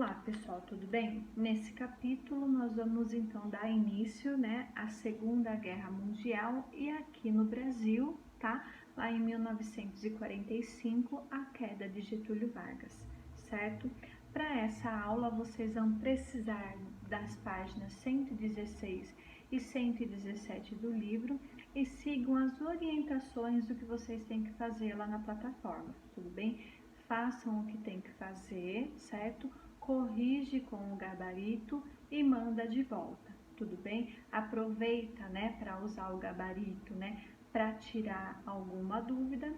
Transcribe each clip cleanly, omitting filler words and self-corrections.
Olá pessoal, tudo bem? Nesse capítulo nós vamos então dar início, à Segunda Guerra Mundial e aqui no Brasil, tá? Lá em 1945, a queda de Getúlio Vargas, certo? Para essa aula vocês vão precisar das páginas 116 e 117 do livro e sigam as orientações do que vocês têm que fazer lá na plataforma, tudo bem? Façam o que tem que fazer, certo? Corrige com o gabarito e manda de volta, tudo bem? Aproveita, para usar o gabarito, para tirar alguma dúvida.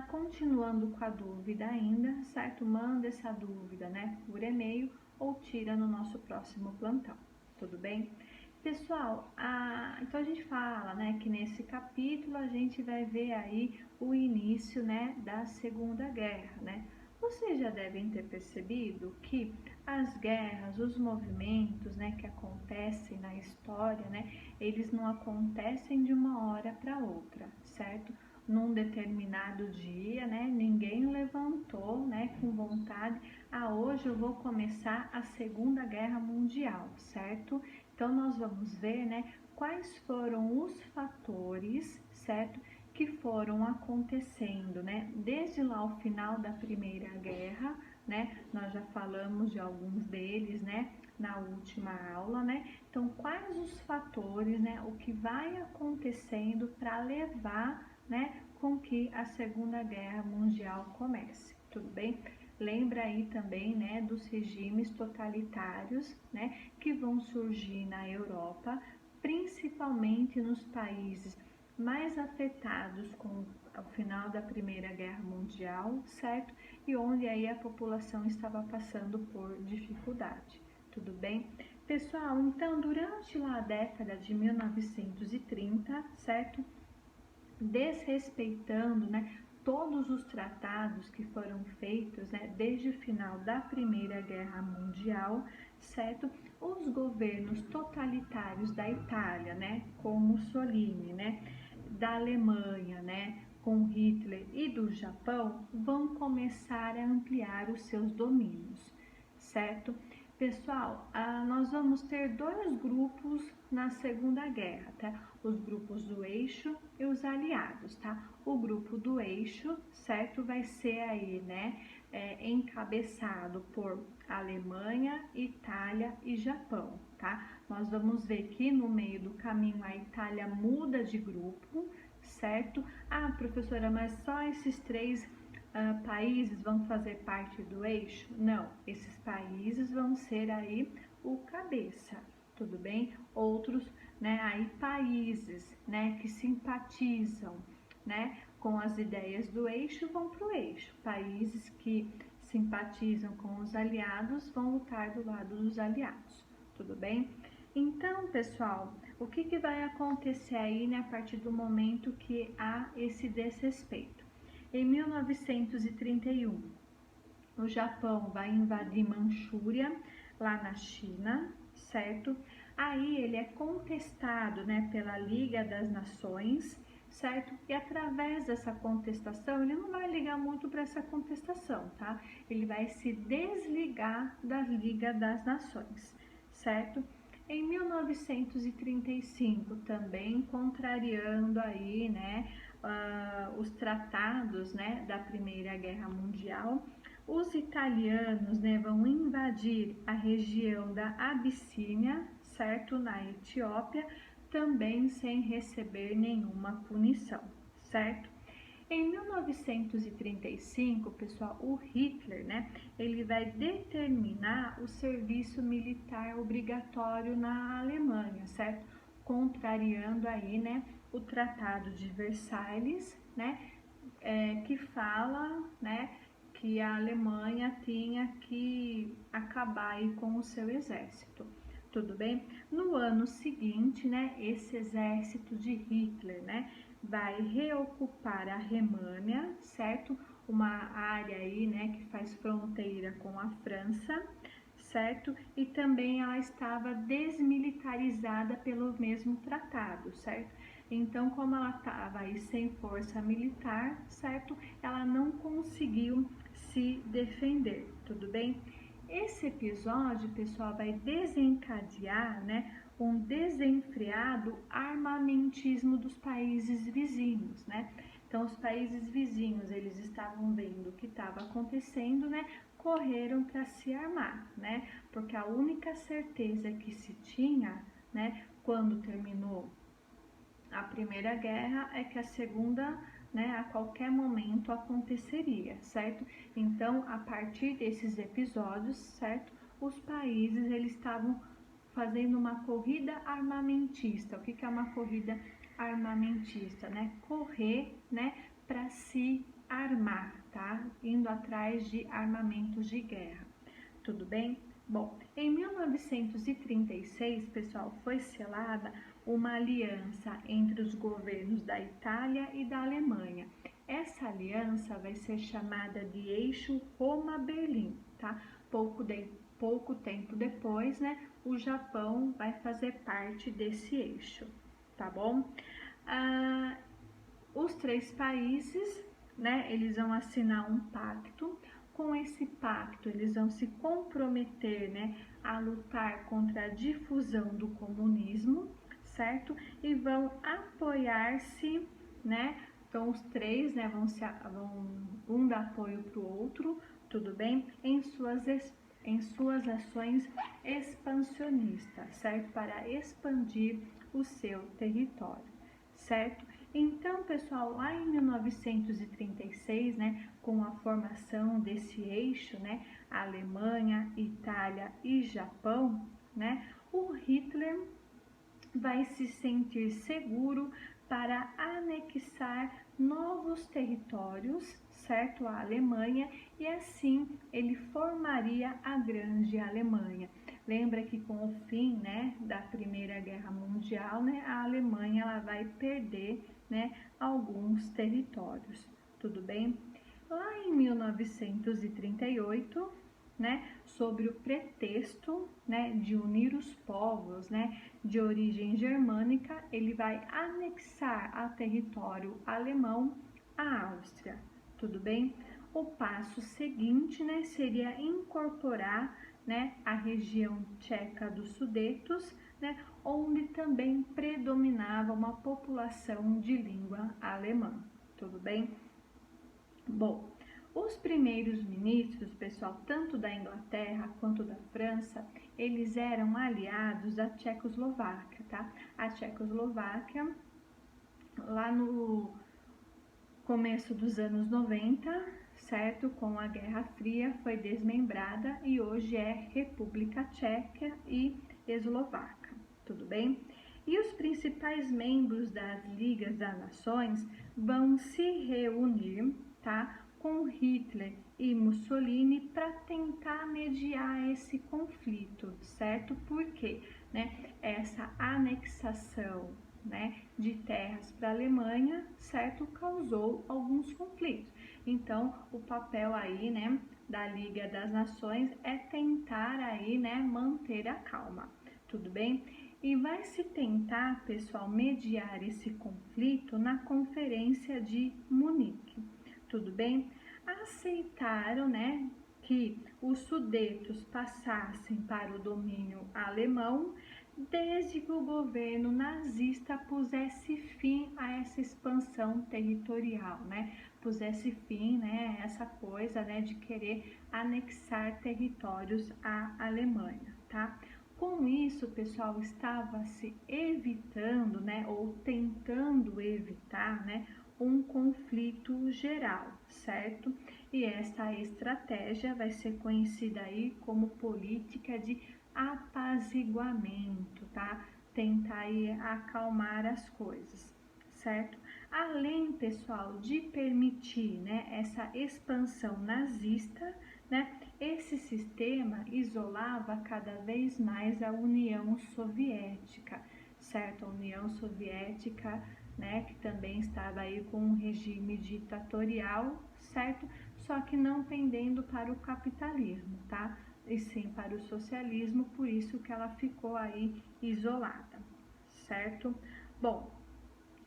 Continuando com a dúvida ainda, certo? Manda essa dúvida, por e-mail ou tira no nosso próximo plantão, tudo bem? Pessoal, então a gente fala, que nesse capítulo a gente vai ver aí o início, da Segunda Guerra, Vocês já devem ter percebido que as guerras, os movimentos, que acontecem na história, eles não acontecem de uma hora para outra, certo? Num determinado dia, ninguém levantou, com vontade, hoje eu vou começar a Segunda Guerra Mundial, certo? Então, nós vamos ver, quais foram os fatores, certo, que foram acontecendo, desde lá o final da Primeira Guerra, nós já falamos de alguns deles, na última aula, Então, quais os fatores, o que vai acontecendo para levar, com que a Segunda Guerra Mundial comece, tudo bem? Lembra aí também, dos regimes totalitários, que vão surgir na Europa, principalmente nos países mais afetados com o final da Primeira Guerra Mundial, certo? E onde aí a população estava passando por dificuldade, tudo bem? Pessoal, então, durante lá a década de 1930, certo? Desrespeitando, todos os tratados que foram feitos, desde o final da Primeira Guerra Mundial, certo? Os governos totalitários da Itália, com Mussolini, da Alemanha, com Hitler e do Japão, vão começar a ampliar os seus domínios, certo? Pessoal, nós vamos ter dois grupos na Segunda Guerra, tá? Os grupos do eixo e os aliados, tá? O grupo do eixo, certo? Vai ser aí, encabeçado por Alemanha, Itália e Japão, tá? Nós vamos ver que no meio do caminho a Itália muda de grupo, certo? Professora, mas só esses três países vão fazer parte do eixo? Não, esses países vão ser aí o cabeça, tudo bem? Outros, aí países, que simpatizam, com as ideias do eixo vão para o eixo. Países que simpatizam com os aliados vão lutar do lado dos aliados, tudo bem? Então, pessoal, o que vai acontecer aí, a partir do momento que há esse desrespeito? Em 1931, o Japão vai invadir Manchúria, lá na China, certo? Aí ele é contestado, pela Liga das Nações, certo? E através dessa contestação, ele não vai ligar muito para essa contestação, tá? Ele vai se desligar da Liga das Nações, certo? Em 1935, também contrariando aí, os tratados, da Primeira Guerra Mundial, os italianos, vão invadir a região da Abissínia, certo? Na Etiópia, também sem receber nenhuma punição, certo? Em 1935, pessoal, o Hitler, ele vai determinar o serviço militar obrigatório na Alemanha, certo? Contrariando aí, o Tratado de Versalhes, que fala, que a Alemanha tinha que acabar aí com o seu exército, tudo bem? No ano seguinte, esse exército de Hitler, vai reocupar a Remânia, certo? Uma área aí, que faz fronteira com a França, certo? E também ela estava desmilitarizada pelo mesmo tratado, certo? Então, como ela estava aí sem força militar, certo? Ela não conseguiu se defender, tudo bem? esse episódio, pessoal, vai desencadear, né, um desenfreado armamentismo dos países vizinhos, né? Então, os países vizinhos, eles estavam vendo o que estava acontecendo, né? Correram para se armar, né? Porque a única certeza que se tinha, né, quando terminou a Primeira Guerra é que a Segunda, né, a qualquer momento aconteceria, certo? Então, a partir desses episódios, certo, os países eles estavam fazendo uma corrida armamentista. O que é uma corrida armamentista, né? Correr, né, para se armar, tá? Indo atrás de armamentos de guerra. Tudo bem? Bom, em 1936, pessoal, foi selada uma aliança entre os governos da Itália e da Alemanha. Essa aliança vai ser chamada de Eixo Roma-Berlim, tá? Pouco tempo depois, né, o Japão vai fazer parte desse eixo, tá bom? Os três países, né, eles vão assinar um pacto. Com esse pacto, eles vão se comprometer, né, a lutar contra a difusão do comunismo, certo? E vão apoiar-se, né? Então, os três, né, vão um dar apoio para o outro, tudo bem? Em suas ações expansionistas, certo? Para expandir o seu território, certo? Então, pessoal, lá em 1936, né, com a formação desse eixo, né, Alemanha, Itália e Japão, né, o Hitler vai se sentir seguro para anexar novos territórios, certo, à Alemanha, e assim ele formaria a Grande Alemanha. Lembra que com o fim, né, da Primeira Guerra Mundial, né, a Alemanha ela vai perder, né, alguns territórios, tudo bem? Lá em 1938, né, sobre o pretexto, né, de unir os povos, né, de origem germânica, ele vai anexar ao território alemão a Áustria, tudo bem? O passo seguinte, né, seria incorporar, né, a região tcheca dos Sudetos, né, onde também predominava uma população de língua alemã, tudo bem? Bom, os primeiros ministros, pessoal, tanto da Inglaterra quanto da França, eles eram aliados da Tchecoslováquia, tá? A Tchecoslováquia, lá no começo dos anos 90, certo? Com a Guerra Fria, foi desmembrada e hoje é República Tcheca e Eslovaca, tudo bem? E os principais membros das Ligas das Nações vão se reunir, tá, com Hitler e Mussolini para tentar mediar esse conflito, certo? Porque, né, essa anexação, né, de terras para a Alemanha, certo, causou alguns conflitos. Então, o papel aí, né, da Liga das Nações é tentar aí, né, manter a calma, tudo bem? E vai se tentar, pessoal, mediar esse conflito na Conferência de Munique, tudo bem? Aceitaram, né, que os Sudetos passassem para o domínio alemão, desde que o governo nazista pusesse fim a essa expansão territorial, né? Pusesse fim, né, essa coisa, né, de querer anexar territórios à Alemanha, tá? Com isso, pessoal, estava se evitando, né, ou tentando evitar, né, um conflito geral, certo? E essa estratégia vai ser conhecida aí como política de apaziguamento, tá? Tentar aí acalmar as coisas, certo? Além, pessoal, de permitir, né, essa expansão nazista, né, esse sistema isolava cada vez mais a União Soviética, certo? A União Soviética, né, que também estava aí com um regime ditatorial, certo? Só que não pendendo para o capitalismo, tá? E sim para o socialismo, por isso que ela ficou aí isolada, certo? Bom,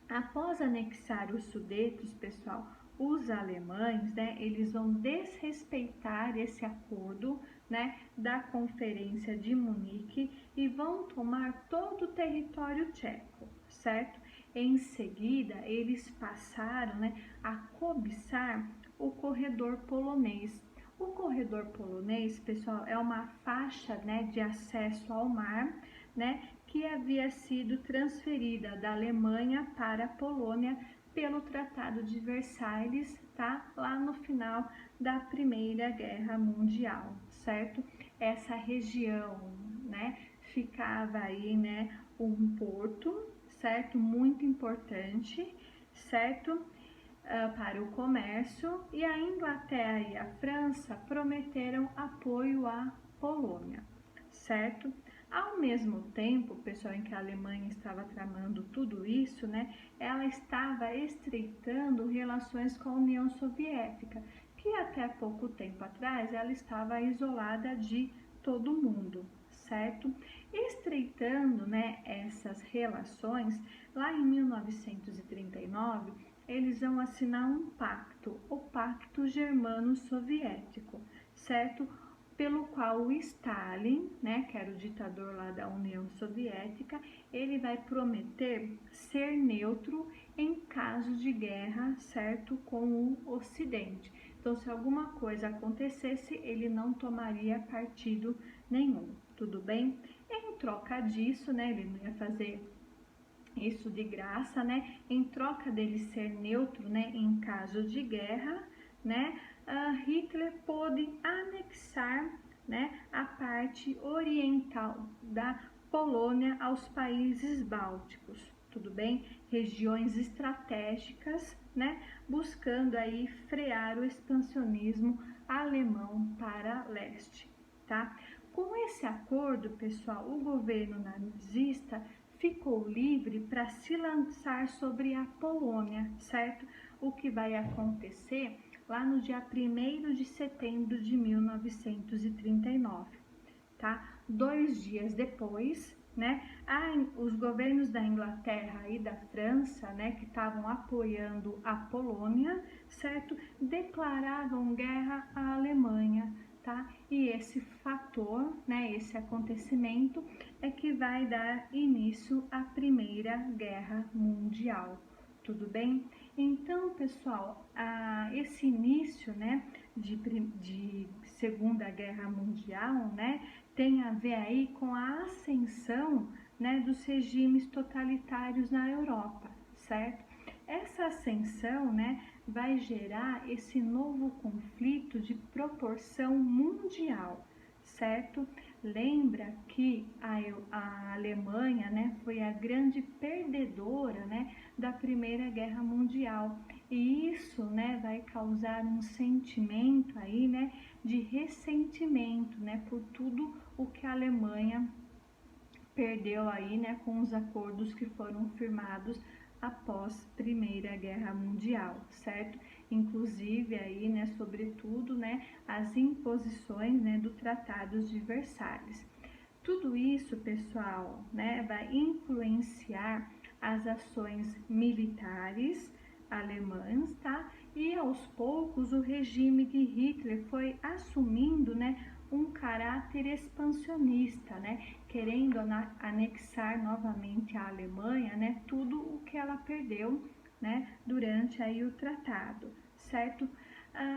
após anexar os Sudetos, pessoal, os alemães, né, eles vão desrespeitar esse acordo, né, da Conferência de Munique e vão tomar todo o território tcheco, certo? Em seguida, eles passaram, né, a cobiçar o corredor polonês. O corredor polonês, pessoal, é uma faixa, né, de acesso ao mar, né, que havia sido transferida da Alemanha para a Polônia pelo Tratado de Versalhes, tá? Lá no final da Primeira Guerra Mundial, certo? Essa região, né, ficava aí, né, um porto, certo? Muito importante, certo? Para o comércio, e a Inglaterra e a França prometeram apoio à Polônia, certo? Ao mesmo tempo, pessoal, em que a Alemanha estava tramando tudo isso, né, ela estava estreitando relações com a União Soviética, que até pouco tempo atrás ela estava isolada de todo mundo, certo? Estreitando, né, essas relações, lá em 1939, eles vão assinar um pacto, o Pacto Germano-Soviético, certo? Pelo qual o Stalin, né, que era o ditador lá da União Soviética, ele vai prometer ser neutro em caso de guerra, certo, com o Ocidente. Então, se alguma coisa acontecesse, ele não tomaria partido nenhum, tudo bem? Em troca disso, né, ele não ia fazer isso de graça, né? Em troca dele ser neutro, né, em caso de guerra, né, Hitler pôde anexar, né, a parte oriental da Polônia aos países bálticos, tudo bem? Regiões estratégicas, né, buscando aí frear o expansionismo alemão para leste, tá? Com esse acordo, pessoal, o governo nazista ficou livre para se lançar sobre a Polônia, certo? O que vai acontecer lá no dia 1º de setembro de 1939, tá? 2 dias depois, né, os governos da Inglaterra e da França, né, que estavam apoiando a Polônia, certo, declararam guerra à Alemanha, tá? E esse fator, né, esse acontecimento é que vai dar início à Primeira Guerra Mundial. Tudo bem? Então, pessoal, esse início, né, de Segunda Guerra Mundial, né, tem a ver aí com a ascensão, né, dos regimes totalitários na Europa, certo? Essa ascensão, né, vai gerar esse novo conflito de proporção mundial, certo? Lembra que a Alemanha, né, foi a grande perdedora, né, da Primeira Guerra Mundial, e isso, né, vai causar um sentimento aí, né, de ressentimento, né, por tudo o que a Alemanha perdeu aí, né, com os acordos que foram firmados após Primeira Guerra Mundial, certo? Inclusive aí, né, sobretudo, né, as imposições, né, do Tratado de Versalhes. Tudo isso, pessoal, né, vai influenciar as ações militares alemãs, tá? E aos poucos o regime de Hitler foi assumindo, né, um caráter expansionista, né, querendo anexar novamente a Alemanha, né, tudo o que ela perdeu, né, durante aí o tratado, certo?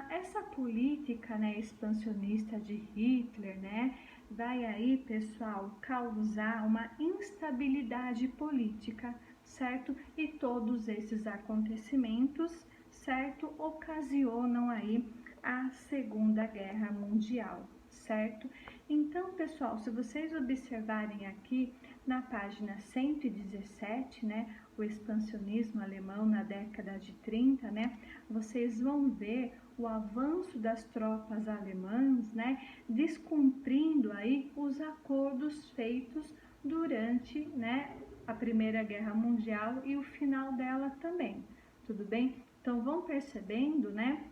Essa política, né, expansionista de Hitler, né, vai aí, pessoal, causar uma instabilidade política, certo? E todos esses acontecimentos, certo, ocasionam aí a Segunda Guerra Mundial, certo? Então, pessoal, se vocês observarem aqui na página 117, né, o expansionismo alemão na década de 30, né, vocês vão ver o avanço das tropas alemãs, né, descumprindo aí os acordos feitos durante, né, a Primeira Guerra Mundial e o final dela também, tudo bem? Então vão percebendo, né,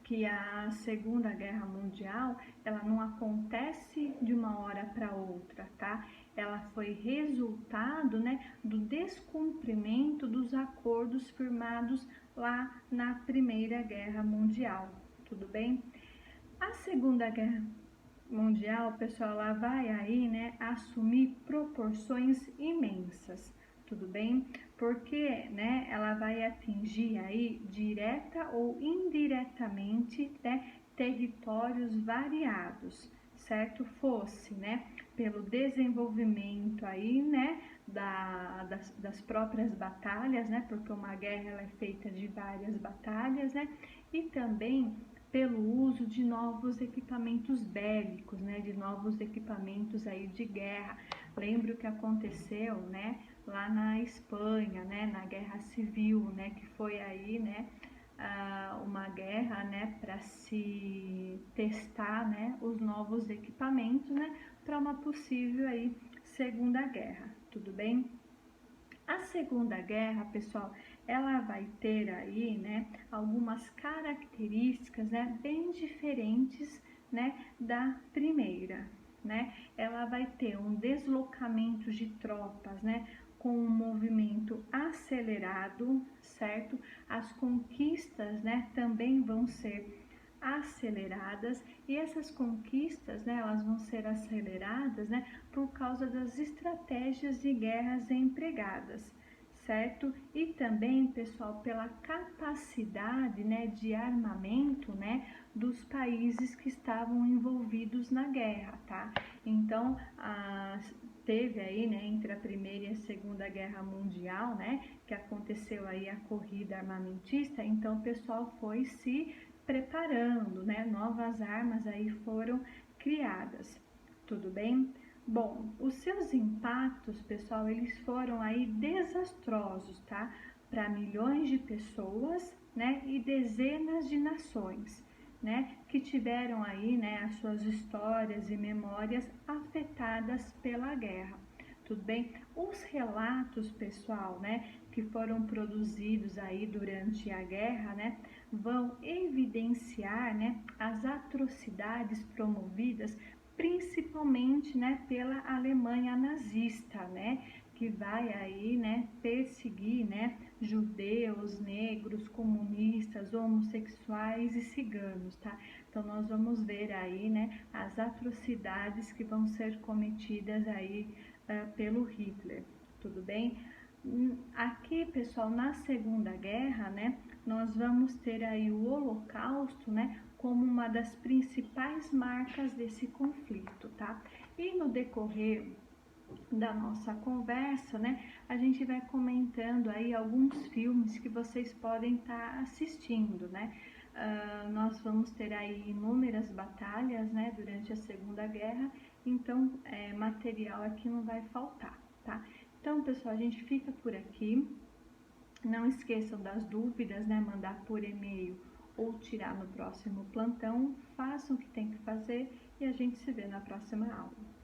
que a Segunda Guerra Mundial, ela não acontece de uma hora para outra, tá? Ela foi resultado, né, do descumprimento dos acordos firmados lá na Primeira Guerra Mundial, tudo bem? A Segunda Guerra Mundial, pessoal, ela vai aí, né, assumir proporções imensas, tudo bem? Porque, né, ela vai atingir aí direta ou indiretamente, né, territórios variados, certo? Fosse, né, pelo desenvolvimento aí, né, das próprias batalhas, né, porque uma guerra ela é feita de várias batalhas, né, e também pelo uso de novos equipamentos bélicos, né, de novos equipamentos aí de guerra. Lembro que aconteceu, né, lá na Espanha, né, na Guerra Civil, né, que foi aí, né, uma guerra, né, para se testar, né, os novos equipamentos, né, para uma possível aí Segunda Guerra, tudo bem? A Segunda Guerra, pessoal, ela vai ter aí, né, algumas características, né, bem diferentes, né, da primeira, né? Ela vai ter um deslocamento de tropas, né, com um movimento acelerado, certo? As conquistas, né, também vão ser aceleradas e essas conquistas, né, elas vão ser aceleradas, né, por causa das estratégias de guerras empregadas, certo? E também, pessoal, pela capacidade, né, de armamento, né, dos países que estavam envolvidos na guerra, tá? Então, teve aí, né, entre a Primeira e a Segunda Guerra Mundial, né, que aconteceu aí a corrida armamentista, então o pessoal foi se preparando, né? Novas armas aí foram criadas, tudo bem? Bom, os seus impactos, pessoal, eles foram aí desastrosos, tá? Para milhões de pessoas, né? E dezenas de nações, né? Que tiveram aí, né? As suas histórias e memórias afetadas pela guerra. Tudo bem? Os relatos, pessoal, né? Que foram produzidos aí durante a guerra, né? Vão evidenciar, né, as atrocidades promovidas principalmente, né, pela Alemanha nazista, né, que vai aí, né, perseguir, né, judeus, negros, comunistas, homossexuais e ciganos, tá? Então nós vamos ver aí, né, as atrocidades que vão ser cometidas aí pelo Hitler, tudo bem? Aqui, pessoal, na Segunda Guerra, né, nós vamos ter aí o Holocausto, né, como uma das principais marcas desse conflito, tá? E no decorrer da nossa conversa, né, a gente vai comentando aí alguns filmes que vocês podem estar assistindo, né? Nós vamos ter aí inúmeras batalhas, né, durante a Segunda Guerra, então material aqui não vai faltar, tá? Então, pessoal, a gente fica por aqui. Não esqueçam das dúvidas, né? Mandar por e-mail ou tirar no próximo plantão. Façam o que tem que fazer e a gente se vê na próxima aula.